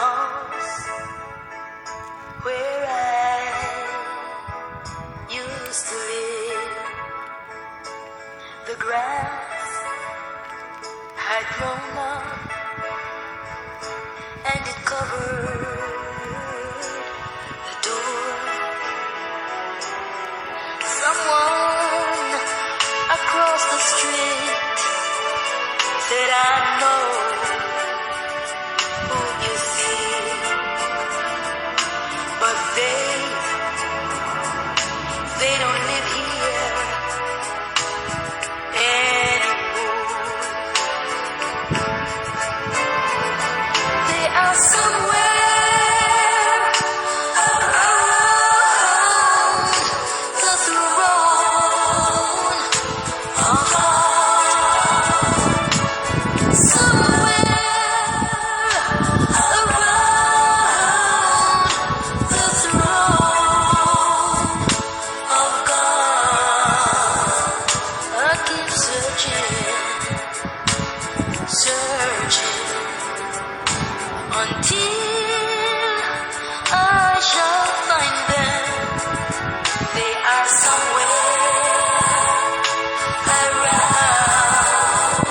house where I used to live. The grass had grown up and it covered the door. Someone across the street said, I know who you see, but they don't live here anymore. They are somewhere around the throne of God. Somewhere around the throne of God. I keep searching until I shall find them. They are somewhere around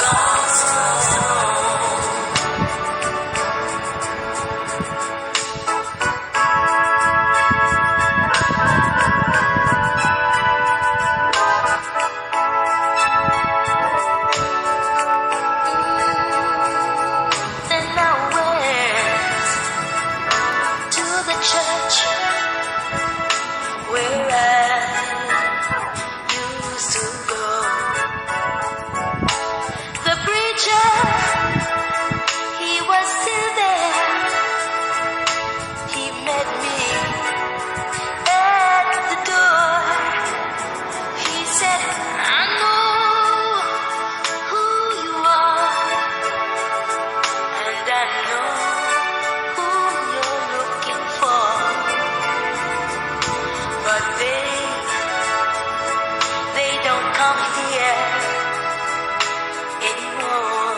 God's throne. Then I went to the church where I used to go. The preacher, he was still there. He met me at the door. He said, I know who you are, and I know who you're looking for. But they don't come here anymore.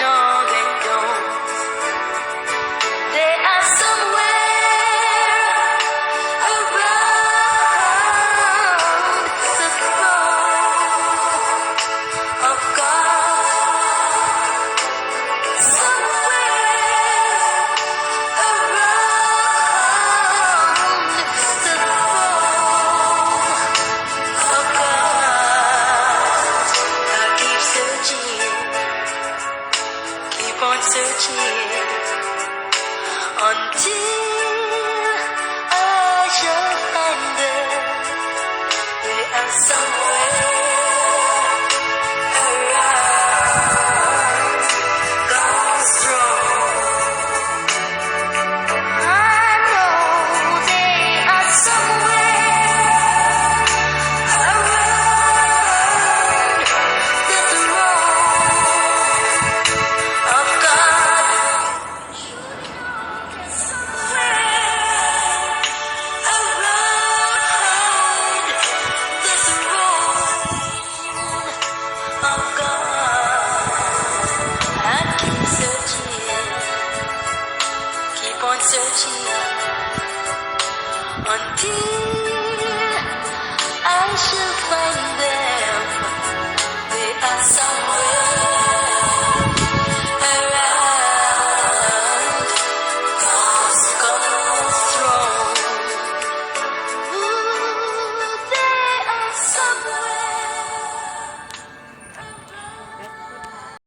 No, they don't. They are somewhere around the throne of God. Somewhere around the throne of God. I keep searching, keep on searching until I shall find them. They are somewhere around God's throne. I know they are somewhere around the throne of God. Somewhere around the throne of God. I keep searching, keep on searching until I shall